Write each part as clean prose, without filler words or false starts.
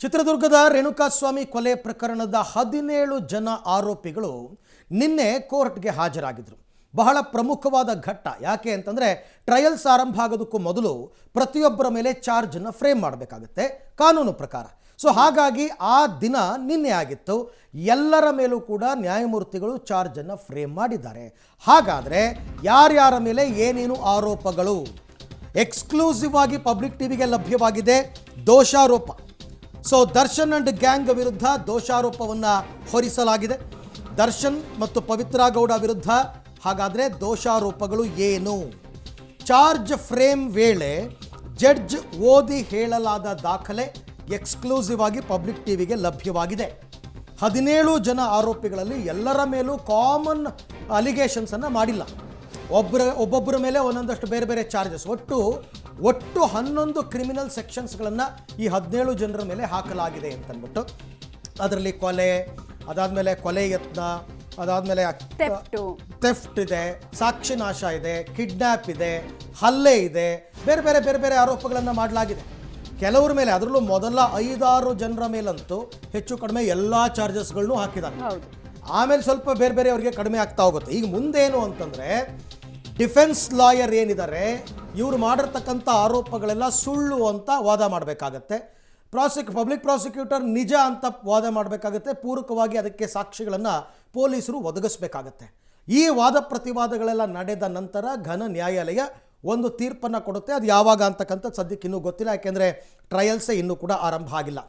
ಚಿತ್ರದುರ್ಗದ ರೇಣುಕಾಸ್ವಾಮಿ ಕೊಲೆ ಪ್ರಕರಣದ 17 ಜನ ಆರೋಪಿಗಳು ನಿನ್ನೆ ಕೋರ್ಟ್ಗೆ ಹಾಜರಾಗಿದ್ದರು. ಬಹಳ ಪ್ರಮುಖವಾದ ಘಟ್ಟ. ಯಾಕೆ ಅಂತಂದರೆ ಟ್ರಯಲ್ಸ್ ಆರಂಭ ಆಗೋದಕ್ಕೂ ಮೊದಲು ಪ್ರತಿಯೊಬ್ಬರ ಮೇಲೆ ಚಾರ್ಜನ್ನು ಫ್ರೇಮ್ ಮಾಡಬೇಕಾಗುತ್ತೆ ಕಾನೂನು ಪ್ರಕಾರ. ಸೊ ಹಾಗಾಗಿ ಆ ದಿನ ನಿನ್ನೆ ಆಗಿತ್ತು. ಎಲ್ಲರ ಮೇಲೂ ಕೂಡ ನ್ಯಾಯಮೂರ್ತಿಗಳು ಚಾರ್ಜನ್ನು ಫ್ರೇಮ್ ಮಾಡಿದ್ದಾರೆ. ಹಾಗಾದರೆ ಯಾರ್ಯಾರ ಮೇಲೆ ಏನೇನು ಆರೋಪಗಳು ಎಕ್ಸ್ಕ್ಲೂಸಿವ್ ಆಗಿ ಪಬ್ಲಿಕ್ ಟಿವಿಗೆ ಲಭ್ಯವಾಗಿದೆ. ದೋಷಾರೋಪ. ಸೊ ದರ್ಶನ್ ಅಂಡ್ ಗ್ಯಾಂಗ್ ವಿರುದ್ಧ ದೋಷಾರೋಪವನ್ನು ಹೊರಿಸಲಾಗಿದೆ. ದರ್ಶನ್ ಮತ್ತು ಪವಿತ್ರ ಗೌಡ ವಿರುದ್ಧ ಹಾಗಾದರೆ ದೋಷಾರೋಪಗಳು ಏನು? ಚಾರ್ಜ್ ಫ್ರೇಮ್ ವೇಳೆ ಜಡ್ಜ್ ಓದಿ ಹೇಳಲಾದ ದಾಖಲೆ ಎಕ್ಸ್ಕ್ಲೂಸಿವ್ ಆಗಿ ಪಬ್ಲಿಕ್ ಟಿವಿಗೆ ಲಭ್ಯವಾಗಿದೆ. 17 ಜನ ಆರೋಪಿಗಳಲ್ಲಿ ಎಲ್ಲರ ಮೇಲೂ ಕಾಮನ್ ಅಲಿಗೇಷನ್ಸನ್ನು ಮಾಡಿಲ್ಲ. ಒಬ್ಬೊಬ್ಬರ ಮೇಲೆ ಒಂದೊಂದಷ್ಟು ಬೇರೆ ಬೇರೆ ಚಾರ್ಜಸ್. ಒಟ್ಟು 11 ಕ್ರಿಮಿನಲ್ ಸೆಕ್ಷನ್ಸ್ಗಳನ್ನು ಈ 17 ಜನರ ಮೇಲೆ ಹಾಕಲಾಗಿದೆ ಅಂತಂದ್ಬಿಟ್ಟು, ಅದರಲ್ಲಿ ಕೊಲೆ, ಅದಾದಮೇಲೆ ಕೊಲೆ ಯತ್ನ, ಅದಾದಮೇಲೆ ಥೆಫ್ಟ್ ಇದೆ, ಸಾಕ್ಷಿ ನಾಶ ಇದೆ, ಕಿಡ್ನ್ಯಾಪ್ ಇದೆ, ಹಲ್ಲೆ ಇದೆ, ಬೇರೆ ಬೇರೆ ಬೇರೆ ಬೇರೆ ಆರೋಪಗಳನ್ನು ಮಾಡಲಾಗಿದೆ. ಕೆಲವ್ರ ಮೇಲೆ, ಅದರಲ್ಲೂ ಮೊದಲ 5-6 ಜನರ ಮೇಲಂತೂ ಹೆಚ್ಚು ಕಡಿಮೆ ಎಲ್ಲ ಚಾರ್ಜಸ್ಗಳನ್ನೂ ಹಾಕಿದ್ದಾರೆ. ಆಮೇಲೆ ಸ್ವಲ್ಪ ಬೇರೆ ಬೇರೆ ಅವರಿಗೆ ಕಡಿಮೆ ಆಗ್ತಾ ಹೋಗುತ್ತೆ. ಈಗ ಮುಂದೇನು ಅಂತಂದರೆ ಡಿಫೆನ್ಸ್ ಲಾಯರ್ ಏನಿದ್ದಾರೆ ಇವರು ಮಾಡಿರ್ತಕ್ಕಂಥ ಆರೋಪಗಳೆಲ್ಲ ಸುಳ್ಳು ಅಂತ ವಾದ ಮಾಡಬೇಕಾಗತ್ತೆ. ಪಬ್ಲಿಕ್ ಪ್ರಾಸಿಕ್ಯೂಟರ್ ನಿಜ ಅಂತ ವಾದ ಮಾಡಬೇಕಾಗತ್ತೆ. ಪೂರಕವಾಗಿ ಅದಕ್ಕೆ ಸಾಕ್ಷಿಗಳನ್ನು ಪೊಲೀಸರು ಒದಗಿಸಬೇಕಾಗತ್ತೆ. ಈ ವಾದ ಪ್ರತಿವಾದಗಳೆಲ್ಲ ನಡೆದ ನಂತರ ಘನ ನ್ಯಾಯಾಲಯ ಒಂದು ತೀರ್ಪನ್ನು ಕೊಡುತ್ತೆ. ಅದು ಯಾವಾಗ ಅಂತಕ್ಕಂಥದ್ದು ಸದ್ಯಕ್ಕೆ ಇನ್ನೂ ಗೊತ್ತಿಲ್ಲ, ಯಾಕೆಂದರೆ ಟ್ರಯಲ್ಸೇ ಇನ್ನೂ ಕೂಡ ಆರಂಭ ಆಗಿಲ್ಲ.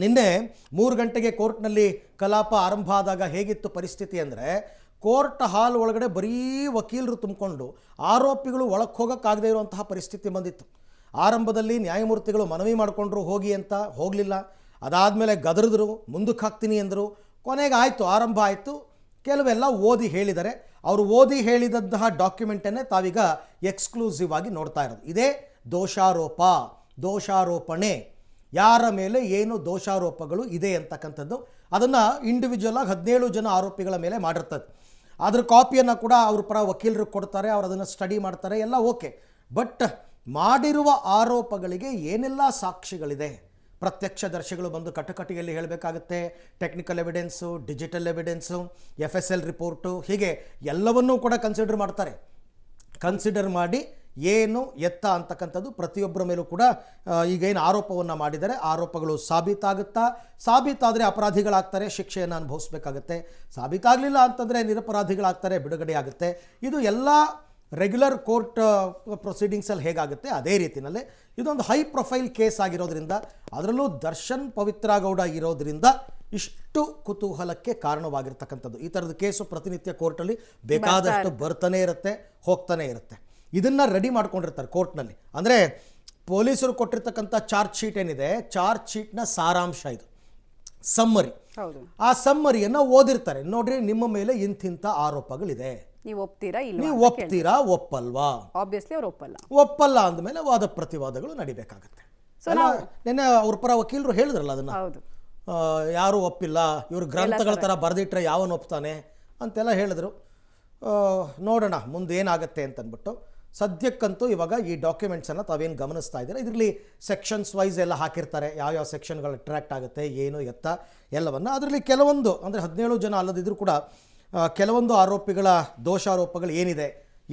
ನಿನ್ನೆ 3 ಗಂಟೆಗೆ ಕೋರ್ಟ್ನಲ್ಲಿ ಕಲಾಪ ಆರಂಭ ಆದಾಗ ಹೇಗಿತ್ತು ಪರಿಸ್ಥಿತಿ ಅಂದರೆ, ಕೋರ್ಟ್ ಹಾಲ್ ಒಳಗಡೆ ಬರೀ ವಕೀಲರು ತುಂಬಿಕೊಂಡು ಆರೋಪಿಗಳು ಒಳಕ್ಕೆ ಹೋಗೋಕ್ಕಾಗದೇ ಇರುವಂತಹ ಪರಿಸ್ಥಿತಿ ಬಂದಿತ್ತು. ಆರಂಭದಲ್ಲಿ ನ್ಯಾಯಮೂರ್ತಿಗಳು ಮನವಿ ಮಾಡಿಕೊಂಡ್ರು ಹೋಗಿ ಅಂತ, ಹೋಗಲಿಲ್ಲ. ಅದಾದಮೇಲೆ ಗದರಿದ್ರು, ಮುಂದಕ್ಕೆ ಹಾಕ್ತೀನಿ ಅಂದರು. ಕೊನೆಗೆ ಆಯಿತು, ಆರಂಭ ಆಯಿತು. ಕೆಲವೆಲ್ಲ ಓದಿ ಹೇಳಿದ್ದಾರೆ. ಅವರು ಓದಿ ಹೇಳಿದಂತಹ ಡಾಕ್ಯುಮೆಂಟನ್ನೇ ತಾವೀಗ ಎಕ್ಸ್ಕ್ಲೂಸಿವ್ ಆಗಿ ನೋಡ್ತಾ ಇರೋದು. ಇದೇ ದೋಷಾರೋಪ, ದೋಷಾರೋಪಣೆ. ಯಾರ ಮೇಲೆ ಏನು ದೋಷಾರೋಪಗಳು ಇದೆ ಅಂತಕ್ಕಂಥದ್ದು ಅದನ್ನು ಇಂಡಿವಿಜುವಲ್ ಆಗಿ 17 ಜನ ಆರೋಪಿಗಳ ಮೇಲೆ ಮಾಡಿರ್ತದೆ. ಅದ್ರ ಕಾಪಿಯನ್ನು ಕೂಡ ಅವ್ರ ಪರ ವಕೀಲರು ಕೊಡ್ತಾರೆ, ಅವರು ಅದನ್ನು ಸ್ಟಡಿ ಮಾಡ್ತಾರೆ, ಎಲ್ಲ ಓಕೆ. ಬಟ್ ಮಾಡಿರುವ ಆರೋಪಗಳಿಗೆ ಏನೆಲ್ಲ ಸಾಕ್ಷಿಗಳಿದೆ, ಪ್ರತ್ಯಕ್ಷದರ್ಶಿಗಳು ಬಂದು ಕಟಕಟಿಯಲ್ಲಿ ಹೇಳಬೇಕಾಗುತ್ತೆ, technical evidence, digital evidence, FSL report, ಹೀಗೆ ಎಲ್ಲವನ್ನೂ ಕೂಡ ಕನ್ಸಿಡರ್ ಮಾಡಿ ಏನು ಎತ್ತ ಅಂತಕ್ಕಂಥದ್ದು ಪ್ರತಿಯೊಬ್ಬರ ಮೇಲೂ ಕೂಡ ಈಗೇನು ಆರೋಪವನ್ನು ಮಾಡಿದರೆ ಆರೋಪಗಳು ಸಾಬೀತಾದರೆ ಅಪರಾಧಿಗಳಾಗ್ತಾರೆ, ಶಿಕ್ಷೆಯನ್ನು ಅನುಭವಿಸಬೇಕಾಗತ್ತೆ. ಸಾಬೀತಾಗಲಿಲ್ಲ ಅಂತಂದರೆ ನಿರಪರಾಧಿಗಳಾಗ್ತಾರೆ, ಬಿಡುಗಡೆ ಆಗುತ್ತೆ. ಇದು ಎಲ್ಲ ರೆಗ್ಯುಲರ್ ಕೋರ್ಟ್ ಪ್ರೊಸೀಡಿಂಗ್ಸಲ್ಲಿ ಹೇಗಾಗುತ್ತೆ ಅದೇ ರೀತಿಯಲ್ಲೇ ಇದೊಂದು ಹೈ ಪ್ರೊಫೈಲ್ ಕೇಸ್ ಆಗಿರೋದ್ರಿಂದ, ಅದರಲ್ಲೂ ದರ್ಶನ್ ಪವಿತ್ರ ಗೌಡ ಇರೋದ್ರಿಂದ ಇಷ್ಟು ಕುತೂಹಲಕ್ಕೆ ಕಾರಣವಾಗಿರ್ತಕ್ಕಂಥದ್ದು. ಈ ಥರದ ಕೇಸು ಪ್ರತಿನಿತ್ಯ ಕೋರ್ಟಲ್ಲಿ ಬೇಕಾದಷ್ಟು ಬರ್ತಾನೆ ಇರುತ್ತೆ, ಹೋಗ್ತಾನೆ ಇರುತ್ತೆ. ಇದನ್ನು ರೆಡಿ ಮಾಡ್ಕೊಂಡಿರ್ತಾರೆ ಕೋರ್ಟ್ನಲ್ಲಿ. ಅಂದರೆ ಪೊಲೀಸರು ಕೊಟ್ಟಿರ್ತಕ್ಕಂಥ ಚಾರ್ಜ್ ಶೀಟ್ ಏನಿದೆ, ಚಾರ್ಜ್ ಶೀಟ್ನ ಸಾರಾಂಶ ಇದು, ಸಮ್ಮರಿ. ಆ ಸಮ್ಮರಿಯನ್ನು ಓದಿರ್ತಾರೆ. ನೋಡ್ರಿ, ನಿಮ್ಮ ಮೇಲೆ ಇಂತಿಂಥ ಆರೋಪಗಳಿದೆ, ನೀವು ಒಪ್ತೀರಾ ಒಪ್ಪಲ್ವಾ? ಆಬ್ವಿಯಸ್ಲಿ ಅವರು ಒಪ್ಪಲ್ಲ ಅಂದಮೇಲೆ ವಾದ ಪ್ರತಿವಾದಗಳು ನಡಿಬೇಕಾಗತ್ತೆ. ನೆನ್ನೆ ಅವ್ರ ಪರ ವಕೀಲರು ಹೇಳಿದ್ರಲ್ಲ ಅದನ್ನು, ಯಾರೂ ಒಪ್ಪಿಲ್ಲ, ಇವರು ಗ್ರಂಥಗಳ ಥರ ಬರೆದಿಟ್ರೆ ಯಾವನು ಒಪ್ತಾನೆ ಅಂತೆಲ್ಲ ಹೇಳಿದ್ರು. ನೋಡೋಣ ಮುಂದೇನಾಗತ್ತೆ ಅಂತಂದ್ಬಿಟ್ಟು. ಸದ್ಯಕ್ಕಂತೂ ಇವಾಗ ಈ ಡಾಕ್ಯುಮೆಂಟ್ಸನ್ನು ತಾವೇನು ಗಮನಿಸ್ತಾ ಇದ್ದೀರಾ, ಇದರಲ್ಲಿ ಸೆಕ್ಷನ್ಸ್ ವೈಸ್ ಎಲ್ಲ ಹಾಕಿರ್ತಾರೆ, ಯಾವ್ಯಾವ ಸೆಕ್ಷನ್ಗಳು ಅಟ್ರಾಕ್ಟ್ ಆಗುತ್ತೆ, ಏನು ಎತ್ತ ಎಲ್ಲವನ್ನು. ಅದರಲ್ಲಿ ಕೆಲವೊಂದು ಅಂದರೆ 17 ಜನ ಅಲ್ಲದಿದ್ದರೂ ಕೂಡ ಕೆಲವೊಂದು ಆರೋಪಿಗಳ ದೋಷಾರೋಪಗಳು ಏನಿದೆ,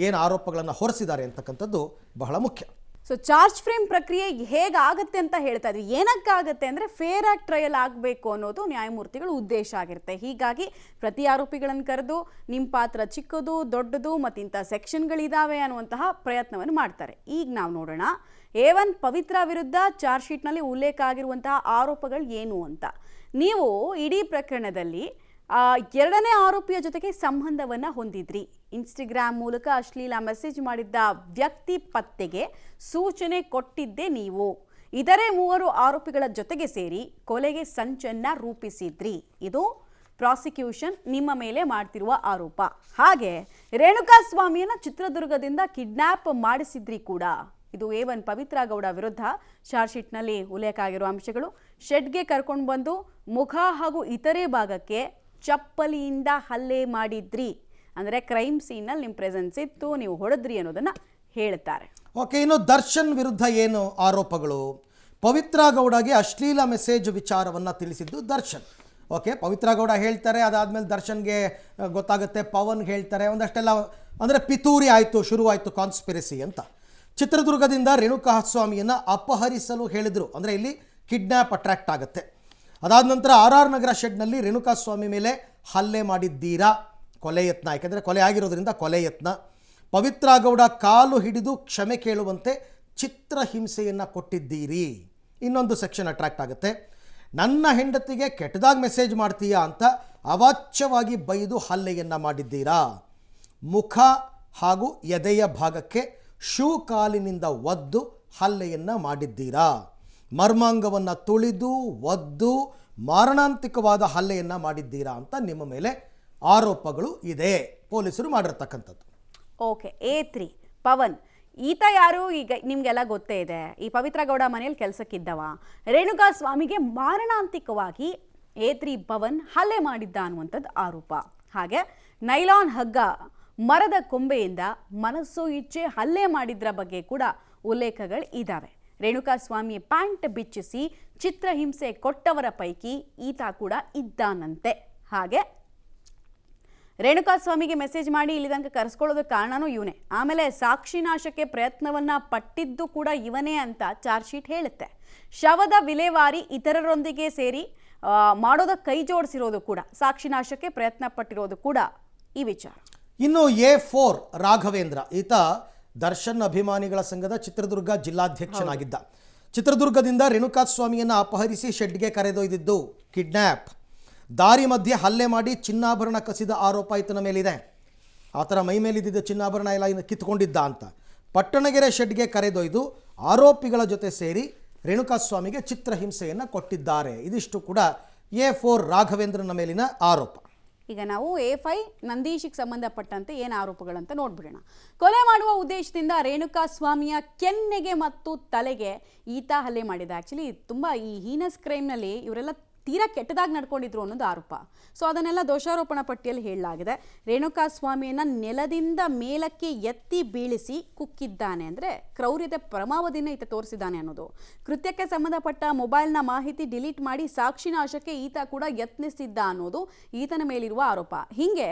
ಏನು ಆರೋಪಗಳನ್ನು ಹೊರಿಸಿದ್ದಾರೆ ಅಂತಕ್ಕಂಥದ್ದು ಬಹಳ ಮುಖ್ಯ. ಸೊ ಚಾರ್ಜ್ ಫ್ರೇಮ್ ಪ್ರಕ್ರಿಯೆ ಹೇಗಾಗುತ್ತೆ ಅಂತ ಹೇಳ್ತಾ ಇದ್ವಿ. ಏನಕ್ಕಾಗತ್ತೆ ಅಂದರೆ ಫೇರ್ ಆಗಿ ಟ್ರಯಲ್ ಆಗಬೇಕು ಅನ್ನೋದು ನ್ಯಾಯಮೂರ್ತಿಗಳ ಉದ್ದೇಶ ಆಗಿರುತ್ತೆ. ಹೀಗಾಗಿ ಪ್ರತಿ ಆರೋಪಿಗಳನ್ನು ಕರೆದು ನಿಮ್ಮ ಪಾತ್ರ ಚಿಕ್ಕದು ದೊಡ್ಡದು ಮತ್ತು ಇಂಥ ಸೆಕ್ಷನ್ಗಳಿದ್ದಾವೆ ಅನ್ನುವಂತಹ ಪ್ರಯತ್ನವನ್ನು ಮಾಡ್ತಾರೆ. ಈಗ ನಾವು ನೋಡೋಣ A1 ಪವಿತ್ರ ವಿರುದ್ಧ ಚಾರ್ಜ್ ಶೀಟ್ನಲ್ಲಿ ಉಲ್ಲೇಖ ಆಗಿರುವಂತಹ ಆರೋಪಗಳು ಏನು ಅಂತ. ನೀವು ಇಡೀ ಪ್ರಕರಣದಲ್ಲಿ 2ನೇ ಆರೋಪಿಯ ಜೊತೆಗೆ ಸಂಬಂಧವನ್ನು ಹೊಂದಿದ್ರಿ. ಇನ್ಸ್ಟಾಗ್ರಾಮ್ ಮೂಲಕ ಅಶ್ಲೀಲ ಮೆಸೇಜ್ ಮಾಡಿದ್ದ ವ್ಯಕ್ತಿ ಪತ್ತೆಗೆ ಸೂಚನೆ ಕೊಟ್ಟಿದ್ದೆ ನೀವು. ಇತರೆ 3 ಆರೋಪಿಗಳ ಜೊತೆಗೆ ಸೇರಿ ಕೊಲೆಗೆ ಸಂಚನ್ನ ರೂಪಿಸಿದ್ರಿ. ಇದು ಪ್ರಾಸಿಕ್ಯೂಷನ್ ನಿಮ್ಮ ಮೇಲೆ ಮಾಡ್ತಿರುವ ಆರೋಪ. ಹಾಗೆ ರೇಣುಕಾಸ್ವಾಮಿಯನ್ನ ಚಿತ್ರದುರ್ಗದಿಂದ ಕಿಡ್ನ್ಯಾಪ್ ಮಾಡಿಸಿದ್ರಿ ಕೂಡ. ಇದು A1 ಪವಿತ್ರ ಗೌಡ ವಿರುದ್ಧ ಚಾರ್ಜ್ ಶೀಟ್ನಲ್ಲಿ ಉಲ್ಲೇಖ ಆಗಿರುವ ಅಂಶಗಳು. ಶೆಡ್ಗೆ ಕರ್ಕೊಂಡು ಬಂದು ಮುಖ ಹಾಗೂ ಇತರೆ ಭಾಗಕ್ಕೆ ಚಪ್ಪಲಿಯಿಂದ ಹಲ್ಲೆ ಮಾಡಿದ್ರಿ. ಅಂದರೆ ಕ್ರೈಮ್ ಸೀನಲ್ಲಿ ನಿಮ್ಮ ಪ್ರೆಸೆನ್ಸ್ ಇತ್ತು, ನೀವು ಹೊಡೆದ್ರಿ ಅನ್ನೋದನ್ನು ಹೇಳ್ತಾರೆ. ಓಕೆ, ಇನ್ನು ದರ್ಶನ್ ವಿರುದ್ಧ ಏನು ಆರೋಪಗಳು? ಪವಿತ್ರ ಗೌಡಗೆ ಅಶ್ಲೀಲ ಮೆಸೇಜ್ ವಿಚಾರವನ್ನು ತಿಳಿಸಿದ್ದು ದರ್ಶನ್. ಓಕೆ, ಪವಿತ್ರ ಗೌಡ ಹೇಳ್ತಾರೆ, ಅದಾದಮೇಲೆ ದರ್ಶನ್ಗೆ ಗೊತ್ತಾಗುತ್ತೆ, ಪವನ್ಗೆ ಹೇಳ್ತಾರೆ, ಒಂದಷ್ಟೆಲ್ಲ ಅಂದರೆ ಪಿತೂರಿ ಆಯಿತು, ಶುರುವಾಯಿತು ಕಾನ್ಸ್ಪಿರಸಿ ಅಂತ. ಚಿತ್ರದುರ್ಗದಿಂದ ರೇಣುಕಾಸ್ವಾಮಿಯನ್ನು ಅಪಹರಿಸಲು ಹೇಳಿದರು, ಅಂದರೆ ಇಲ್ಲಿ ಕಿಡ್ನ್ಯಾಪ್ ಅಟ್ರಾಕ್ಟ್ ಆಗುತ್ತೆ. ಅದಾದ ನಂತರ RR ನಗರ ಶೆಡ್ನಲ್ಲಿ ರೇಣುಕಾಸ್ವಾಮಿ ಮೇಲೆ ಹಲ್ಲೆ ಮಾಡಿದ್ದೀರಾ, ಕೊಲೆ ಯತ್ನ, ಯಾಕೆಂದರೆ ಕೊಲೆ ಆಗಿರೋದ್ರಿಂದ ಕೊಲೆ ಯತ್ನ. ಪವಿತ್ರ ಗೌಡ ಕಾಲು ಹಿಡಿದು ಕ್ಷಮೆ ಕೇಳುವಂತೆ ಚಿತ್ರಹಿಂಸೆಯನ್ನು ಕೊಟ್ಟಿದ್ದೀರಿ, ಇನ್ನೊಂದು ಸೆಕ್ಷನ್ ಅಟ್ರಾಕ್ಟ್ ಆಗುತ್ತೆ. ನನ್ನ ಹೆಂಡತಿಗೆ ಕೆಟ್ಟದಾಗಿ ಮೆಸೇಜ್ ಮಾಡ್ತೀಯಾ ಅಂತ ಅವಾಚ್ಯವಾಗಿ ಬೈದು ಹಲ್ಲೆಯನ್ನು ಮಾಡಿದ್ದೀರಾ. ಮುಖ ಹಾಗೂ ಎದೆಯ ಭಾಗಕ್ಕೆ ಶೂ ಕಾಲಿನಿಂದ ಒದ್ದು ಹಲ್ಲೆಯನ್ನು ಮಾಡಿದ್ದೀರಾ. ಮರ್ಮಾಂಗವನ್ನು ತುಳಿದು ಒದ್ದು ಮಾರಣಾಂತಿಕವಾದ ಹಲ್ಲೆಯನ್ನು ಮಾಡಿದ್ದೀರಾ ಅಂತ ನಿಮ್ಮ ಮೇಲೆ ಆರೋಪಗಳು ಇದೆ, ಪೊಲೀಸರು ಮಾಡಿರ್ತಕ್ಕಂಥದ್ದು. ಓಕೆ, A3 ಪವನ್ ಈತ ಯಾರು ಈಗ ನಿಮಗೆಲ್ಲ ಗೊತ್ತೇ ಇದೆ. ಈ ಪವಿತ್ರ ಗೌಡ ಮನೆಯಲ್ಲಿ ಕೆಲಸಕ್ಕಿದ್ದವ. ರೇಣುಕಾ ಸ್ವಾಮಿಗೆ ಮಾರಣಾಂತಿಕವಾಗಿ A3 ಪವನ್ ಹಲ್ಲೆ ಮಾಡಿದ್ದ ಅನ್ನುವಂಥದ್ದು ಆರೋಪ. ಹಾಗೆ ನೈಲಾನ್ ಹಗ್ಗ, ಮರದ ಕೊಂಬೆಯಿಂದ ಮನಸ್ಸು ಇಚ್ಛೆ ಹಲ್ಲೆ ಮಾಡಿದ್ರ ಬಗ್ಗೆ ಕೂಡ ಉಲ್ಲೇಖಗಳು ಇದ್ದಾವೆ. ರೇಣುಕಾ ಸ್ವಾಮಿ ಪ್ಯಾಂಟ್ ಬಿಚ್ಚಿಸಿ ಚಿತ್ರಹಿಂಸೆ ಕೊಟ್ಟವರ ಪೈಕಿ ಈತ ಕೂಡ ಇದ್ದಾನಂತೆ. ಹಾಗೆ ರೇಣುಕಾ ಸ್ವಾಮಿಗೆ ಮೆಸೇಜ್ ಮಾಡಿ ಇಲ್ಲಿ ತನಕ ಕರೆಸ್ಕೊಳ್ಳೋದಕ್ಕೆ ಕಾರಣನೂ ಇವನೇ. ಆಮೇಲೆ ಸಾಕ್ಷಿ ನಾಶಕ್ಕೆ ಪ್ರಯತ್ನವನ್ನ ಪಟ್ಟಿದ್ದು ಕೂಡ ಇವನೇ ಅಂತ ಚಾರ್ಜ್ ಶೀಟ್ ಹೇಳುತ್ತೆ. ಶವದ ವಿಲೇವಾರಿ ಇತರರೊಂದಿಗೆ ಸೇರಿ ಮಾಡೋದಕ್ಕೆ ಕೈ ಜೋಡಿಸಿರೋದು ಕೂಡ, ಸಾಕ್ಷಿ ನಾಶಕ್ಕೆ ಪ್ರಯತ್ನ ಪಟ್ಟಿರೋದು ಕೂಡ ಈ ವಿಚಾರ. ಇನ್ನು A4 ರಾಘವೇಂದ್ರ, ಈತ ದರ್ಶನ್ ಅಭಿಮಾನಿಗಳ ಸಂಘದ ಚಿತ್ರದುರ್ಗ ಜಿಲ್ಲಾಧ್ಯಕ್ಷನಾಗಿದ್ದ. ಚಿತ್ರದುರ್ಗದಿಂದ ರೇಣುಕಾಸ್ವಾಮಿಯನ್ನು ಅಪಹರಿಸಿ ಶೆಡ್ಗೆ ಕರೆದೊಯ್ದಿದ್ದು ಕಿಡ್ನ್ಯಾಪ್. ದಾರಿ ಮಧ್ಯೆ ಹಲ್ಲೆ ಮಾಡಿ ಚಿನ್ನಾಭರಣ ಕಸಿದ ಆರೋಪ ಈತನ ಮೇಲಿದೆ. ಆ ಥರ ಮೈ ಮೇಲಿದ್ದ ಚಿನ್ನಾಭರಣ ಎಲ್ಲ ಕಿತ್ಕೊಂಡಿದ್ದ ಅಂತ. ಪಟ್ಟಣಗೆರೆ ಶೆಡ್ಗೆ ಕರೆದೊಯ್ದು ಆರೋಪಿಗಳ ಜೊತೆ ಸೇರಿ ರೇಣುಕಾಸ್ವಾಮಿಗೆ ಚಿತ್ರಹಿಂಸೆಯನ್ನು ಕೊಟ್ಟಿದ್ದಾರೆ. ಇದಿಷ್ಟು ಕೂಡ A4 ರಾಘವೇಂದ್ರನ ಮೇಲಿನ ಆರೋಪ. ಈಗ ನಾವು A5 ನಂದೀಶಿಗೆ ಸಂಬಂಧಪಟ್ಟಂತೆ ಏನು ಆರೋಪಗಳಂತ ನೋಡ್ಬಿಡೋಣ. ಕೊಲೆ ಮಾಡುವ ಉದ್ದೇಶದಿಂದ ರೇಣುಕಾಸ್ವಾಮಿಯ ಕೆನ್ನೆಗೆ ಮತ್ತು ತಲೆಗೆ ಈತ ಹಲ್ಲೆ ಮಾಡಿದ. ಆ್ಯಕ್ಚುಲಿ ತುಂಬ ಈ ಹೀನಸ್ ಕ್ರೈಮ್ನಲ್ಲಿ ಇವರೆಲ್ಲ ತೀರಾ ಕೆಟ್ಟದಾಗಿ ನಡ್ಕೊಂಡಿದ್ರು ಅನ್ನೋದು ಆರೋಪ. ಸೊ ಅದನ್ನೆಲ್ಲ ದೋಷಾರೋಪಣಾ ಪಟ್ಟಿಯಲ್ಲಿ ಹೇಳಲಾಗಿದೆ. ರೇಣುಕಾಸ್ವಾಮಿಯನ್ನು ನೆಲದಿಂದ ಮೇಲಕ್ಕೆ ಎತ್ತಿ ಬೀಳಿಸಿ ಕುಕ್ಕಿದ್ದಾನೆ, ಅಂದರೆ ಕ್ರೌರ್ಯತೆ ಪರಮಾವಧಿನ ಈತ ತೋರಿಸಿದ್ದಾನೆ ಅನ್ನೋದು. ಕೃತ್ಯಕ್ಕೆ ಸಂಬಂಧಪಟ್ಟ ಮೊಬೈಲ್ನ ಮಾಹಿತಿ ಡಿಲೀಟ್ ಮಾಡಿ ಸಾಕ್ಷಿ ನಾಶಕ್ಕೆ ಈತ ಕೂಡ ಯತ್ನಿಸಿದ್ದ ಅನ್ನೋದು ಈತನ ಮೇಲಿರುವ ಆರೋಪ. ಹೀಗೆ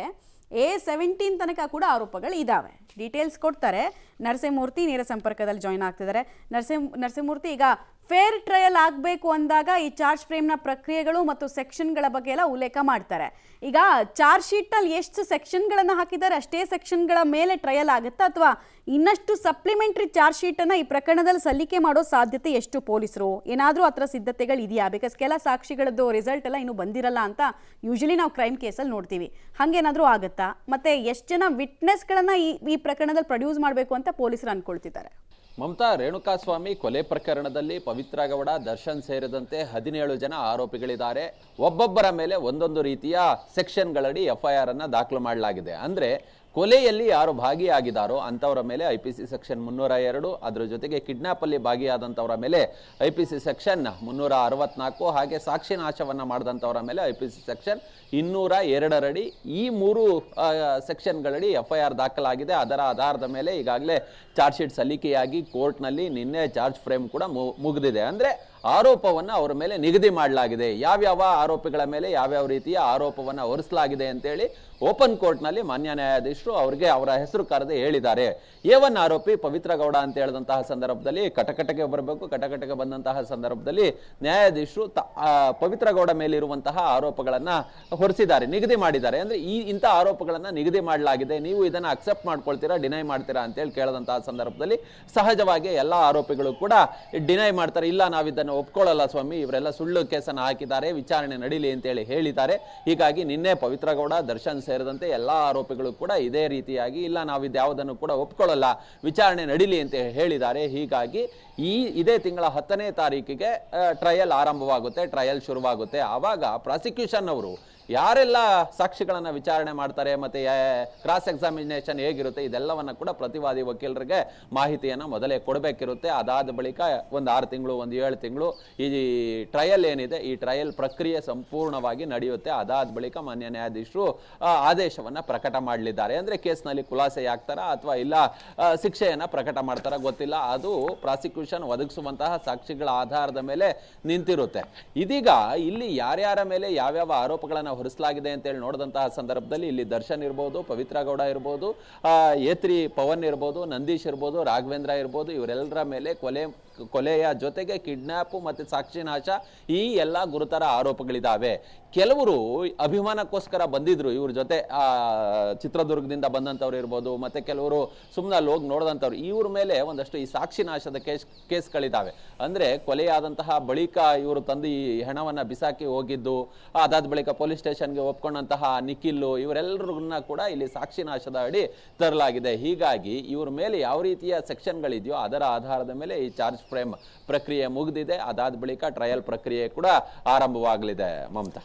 A17 ತನಕ ಕೂಡ ಆರೋಪಗಳು ಇದ್ದಾವೆ. ಡೀಟೇಲ್ಸ್ ಕೊಡ್ತಾರೆ. ನರಸಿಂಹಮೂರ್ತಿ ನೇರ ಸಂಪರ್ಕದಲ್ಲಿ ಜಾಯ್ನ್ ಆಗ್ತಿದ್ದಾರೆ. ನರಸಿಂಹಮೂರ್ತಿ, ಈಗ ಫೇರ್ ಟ್ರಯಲ್ ಆಗಬೇಕು ಅಂದಾಗ ಈ ಚಾರ್ಜ್ ಫ್ರೇಮ್ನ ಪ್ರಕ್ರಿಯೆಗಳು ಮತ್ತು ಸೆಕ್ಷನ್ಗಳ ಬಗ್ಗೆ ಎಲ್ಲ ಉಲ್ಲೇಖ ಮಾಡ್ತಾರೆ. ಈಗ ಚಾರ್ಜ್ ಶೀಟ್ನಲ್ಲಿ ಎಷ್ಟು ಸೆಕ್ಷನ್ಗಳನ್ನು ಹಾಕಿದ್ದಾರೆ ಅಷ್ಟೇ ಸೆಕ್ಷನ್ಗಳ ಮೇಲೆ ಟ್ರಯಲ್ ಆಗುತ್ತಾ, ಅಥವಾ ಇನ್ನಷ್ಟು ಸಪ್ಲಿಮೆಂಟ್ರಿ ಚಾರ್ಜ್ ಶೀಟನ್ನು ಈ ಪ್ರಕರಣದಲ್ಲಿ ಸಲ್ಲಿಕೆ ಮಾಡೋ ಸಾಧ್ಯತೆ ಎಷ್ಟು? ಪೊಲೀಸರು ಏನಾದರೂ ಆ ಥರ ಸಿದ್ಧತೆಗಳು ಇದೆಯಾ? ಬಿಕಾಸ್ ಕೆಲ ಸಾಕ್ಷಿಗಳದ್ದು ರಿಸಲ್ಟ್ ಎಲ್ಲ ಇನ್ನೂ ಬಂದಿರಲ್ಲ ಅಂತ ಯೂಶಲಿ ನಾವು ಕ್ರೈಮ್ ಕೇಸಲ್ಲಿ ನೋಡ್ತೀವಿ. ಹಾಗೇನಾದರೂ ಆಗುತ್ತಾ? ಮತ್ತು ಎಷ್ಟು ಜನ ವಿಟ್ನೆಸ್ಗಳನ್ನು ಈ ಪ್ರಕರಣದಲ್ಲಿ ಪ್ರೊಡ್ಯೂಸ್ ಮಾಡಬೇಕು ಅಂತ ಪೊಲೀಸರು ಅಂದ್ಕೊಳ್ತಿದ್ದಾರೆ? ಮಮತಾ, ರೇಣುಕಾಸ್ವಾಮಿ ಕೊಲೆ ಪ್ರಕರಣದಲ್ಲಿ ಪವಿತ್ರ ಗೌಡ, ದರ್ಶನ್ ಸೇರಿದಂತೆ 17 ಜನ ಆರೋಪಿಗಳಿದ್ದಾರೆ. ಒಬ್ಬೊಬ್ಬರ ಮೇಲೆ ಒಂದೊಂದು ರೀತಿಯ ಸೆಕ್ಷನ್ಗಳಡಿ FIR ಅನ್ನು ದಾಖಲು ಮಾಡಲಾಗಿದೆ. ಅಂದರೆ ಕೊಲೆಯಲ್ಲಿ ಯಾರು ಭಾಗಿಯಾಗಿದ್ದಾರೋ ಅಂಥವರ ಮೇಲೆ IPC ಸೆಕ್ಷನ್ 302, ಅದರ ಜೊತೆಗೆ ಕಿಡ್ನಾಪಲ್ಲಿ ಭಾಗಿಯಾದಂಥವರ ಮೇಲೆ IPC ಸೆಕ್ಷನ್ 364, ಹಾಗೆ ಸಾಕ್ಷಿ ನಾಶವನ್ನು ಮಾಡಿದಂಥವರ ಮೇಲೆ IPC ಸೆಕ್ಷನ್ 202 ಅಡಿ ಈ 3 ಸೆಕ್ಷನ್ಗಳಡಿ FIR ದಾಖಲಾಗಿದೆ. ಅದರ ಆಧಾರದ ಮೇಲೆ ಈಗಾಗಲೇ ಚಾರ್ಜ್ ಶೀಟ್ ಸಲ್ಲಿಕೆಯಾಗಿ ಕೋರ್ಟ್ನಲ್ಲಿ ನಿನ್ನೆ ಚಾರ್ಜ್ ಫ್ರೇಮ್ ಕೂಡ ಮುಗಿದಿದೆ. ಅಂದರೆ ಆರೋಪವನ್ನು ಅವರ ಮೇಲೆ ನಿಗದಿ ಮಾಡಲಾಗಿದೆ. ಯಾವ್ಯಾವ ಆರೋಪಿಗಳ ಮೇಲೆ ಯಾವ್ಯಾವ ರೀತಿಯ ಆರೋಪವನ್ನು ಹೊರಿಸಲಾಗಿದೆ ಅಂತೇಳಿ ಓಪನ್ ಕೋರ್ಟ್ನಲ್ಲಿ ಮಾನ್ಯ ನ್ಯಾಯಾಧೀಶರು ಅವರಿಗೆ ಅವರ ಹೆಸರು ಕರೆದು ಹೇಳಿದ್ದಾರೆ. A1 ಆರೋಪಿ ಪವಿತ್ರ ಗೌಡ ಅಂತ ಹೇಳಿದಂತಹ ಸಂದರ್ಭದಲ್ಲಿ ಕಟಕಟಗೆ ಬರಬೇಕು. ಕಟಕಟಗೆ ಬಂದಂತಹ ಸಂದರ್ಭದಲ್ಲಿ ನ್ಯಾಯಾಧೀಶರು ಪವಿತ್ರ ಗೌಡ ಮೇಲಿರುವಂತಹ ಆರೋಪಗಳನ್ನು ಹೊರಿಸಿದ್ದಾರೆ, ನಿಗದಿ ಮಾಡಿದ್ದಾರೆ. ಅಂದರೆ ಇಂಥ ಆರೋಪಗಳನ್ನು ನಿಗದಿ ಮಾಡಲಾಗಿದೆ, ನೀವು ಇದನ್ನು ಅಕ್ಸೆಪ್ಟ್ ಮಾಡ್ಕೊಳ್ತೀರಾ, ಡಿನೈ ಮಾಡ್ತೀರಾ ಅಂತೇಳಿ ಕೇಳಿದಂತಹ ಸಂದರ್ಭದಲ್ಲಿ ಸಹಜವಾಗಿ ಎಲ್ಲ ಆರೋಪಿಗಳು ಕೂಡ ಡಿನೈ ಮಾಡ್ತಾರೆ. ಇಲ್ಲ, ನಾವು ಇದನ್ನು ಒಪ್ಕೊಳ್ಳಲ್ಲ ಸ್ವಾಮಿ, ಇವರೆಲ್ಲ ಸುಳ್ಳು ಕೇಸನ್ನು ಹಾಕಿದ್ದಾರೆ, ವಿಚಾರಣೆ ನಡೀಲಿ ಅಂತೇಳಿ ಹೇಳಿದ್ದಾರೆ. ಹೀಗಾಗಿ ನಿನ್ನೆ ಪವಿತ್ರ ಗೌಡ, ದರ್ಶನ್ ಸೇರಿದಂತೆ ಎಲ್ಲ ಆರೋಪಿಗಳು ಕೂಡ ಇದೇ ರೀತಿಯಾಗಿ ಇಲ್ಲ, ನಾವು ಇದ್ಯಾವುದನ್ನು ಕೂಡ ಒಪ್ಕೊಳ್ಳಲ್ಲ, ವಿಚಾರಣೆ ನಡೀಲಿ ಅಂತ ಹೇಳಿದ್ದಾರೆ. ಹೀಗಾಗಿ ಇದೇ ತಿಂಗಳ 10ನೇ ತಾರೀಕಿಗೆ ಟ್ರಯಲ್ ಆರಂಭವಾಗುತ್ತೆ, ಟ್ರಯಲ್ ಶುರುವಾಗುತ್ತೆ. ಆವಾಗ ಪ್ರಾಸಿಕ್ಯೂಷನ್ ಅವರು ಯಾರೆಲ್ಲ ಸಾಕ್ಷಿಗಳನ್ನ ವಿಚಾರಣೆ ಮಾಡ್ತಾರೆ ಮತ್ತೆ ಕ್ರಾಸ್ ಎಕ್ಸಾಮಿನೇಷನ್ ಹೇಗಿರುತ್ತೆ ಇದೆಲ್ಲವನ್ನ ಕೂಡ ಪ್ರತಿವಾದಿ ವಕೀಲರಿಗೆ ಮಾಹಿತಿಯನ್ನ ಮೊದಲೇ ಕೊಡಬೇಕಿರುತ್ತೆ. ಅದಾದ ಬಳಿಕ ಒಂದು 6 ತಿಂಗಳು, ಒಂದು 7 ತಿಂಗಳು ಈ ಟ್ರಯಲ್ ಏನಿದೆ, ಈ ಟ್ರಯಲ್ ಪ್ರಕ್ರಿಯೆ ಸಂಪೂರ್ಣವಾಗಿ ನಡೆಯುತ್ತೆ. ಅದಾದ ಬಳಿಕ ಮಾನ್ಯ ನ್ಯಾಯಾಧೀಶರು ಆದೇಶವನ್ನ ಪ್ರಕಟ ಮಾಡಲಿದ್ದಾರೆ. ಅಂದ್ರೆ ಕೇಸ್ನಲ್ಲಿ ಖುಲಾಸೆ ಆಗ್ತಾರಾ ಅಥವಾ ಇಲ್ಲ ಶಿಕ್ಷೆಯನ್ನ ಪ್ರಕಟ ಮಾಡ್ತಾರ ಗೊತ್ತಿಲ್ಲ. ಅದು ಪ್ರಾಸಿಕ್ಯೂಷನ್ ಒದಗಿಸುವಂತಹ ಸಾಕ್ಷಿಗಳ ಆಧಾರದ ಮೇಲೆ ನಿಂತಿರುತ್ತೆ. ಇದೀಗ ಇಲ್ಲಿ ಯಾರ್ಯಾರ ಮೇಲೆ ಯಾವ್ಯಾವ ಆರೋಪಗಳನ್ನ ಹೊರಿಸಲಾಗಿದೆ ಅಂತೇಳಿ ನೋಡಿದಂತಹ ಸಂದರ್ಭದಲ್ಲಿ ಇಲ್ಲಿ ದರ್ಶನ್ ಇರ್ಬೋದು, ಪವಿತ್ರ ಗೌಡ ಇರ್ಬೋದು, ಏತ್ರಿ ಪವನ್ ಇರ್ಬೋದು, ನಂದೀಶ್ ಇರ್ಬೋದು, ರಾಘವೇಂದ್ರ ಇರ್ಬೋದು, ಇವರೆಲ್ಲರ ಮೇಲೆ ಕೊಲೆಯ ಜೊತೆಗೆ ಕಿಡ್ನಾಪ್ ಮತ್ತೆ ಸಾಕ್ಷಿನಾಶ ಈ ಎಲ್ಲ ಗುರುತರ ಆರೋಪಗಳಿದಾವೆ. ಕೆಲವರು ಅಭಿಮಾನಕ್ಕೋಸ್ಕರ ಬಂದಿದ್ರು ಇವ್ರ ಜೊತೆ, ಚಿತ್ರದುರ್ಗದಿಂದ ಬಂದಂಥವ್ರು ಇರ್ಬೋದು, ಮತ್ತೆ ಕೆಲವರು ಸುಮ್ಮನೆ ಅಲ್ಲಿ ಹೋಗಿ ನೋಡಿದಂಥವ್ರು. ಇವ್ರ ಮೇಲೆ ಒಂದಷ್ಟು ಈ ಸಾಕ್ಷಿನಾಶದ ಕೇಸ್ಗಳಿದ್ದಾವೆ. ಅಂದ್ರೆ ಕೊಲೆಯಾದಂತಹ ಬಳಿಕ ಇವರು ತಂದು ಈ ಹೆಣವನ್ನ ಬಿಸಾಕಿ ಹೋಗಿದ್ದು, ಅದಾದ ಬಳಿಕ ಪೊಲೀಸ್ ಸ್ಟೇಷನ್ಗೆ ಒಪ್ಕೊಂಡಂತಹ ನಿಖಿಲ್, ಇವರೆಲ್ಲರನ್ನ ಕೂಡ ಇಲ್ಲಿ ಸಾಕ್ಷಿನಾಶದ ಅಡಿ ತರಲಾಗಿದೆ. ಹೀಗಾಗಿ ಇವ್ರ ಮೇಲೆ ಯಾವ ರೀತಿಯ ಸೆಕ್ಷನ್ಗಳಿದೆಯೋ ಅದರ ಆಧಾರದ ಮೇಲೆ ಈ ಚಾರ್ಜ್ ಫ್ರೇಮ್ ಪ್ರಕ್ರಿಯೆ ಮುಗಿದಿದೆ. ಅದಾದ ಬಳಿಕ ಟ್ರಯಲ್ ಪ್ರಕ್ರಿಯೆ ಕೂಡ ಆರಂಭವಾಗಲಿದೆ. ಮಮತಾ.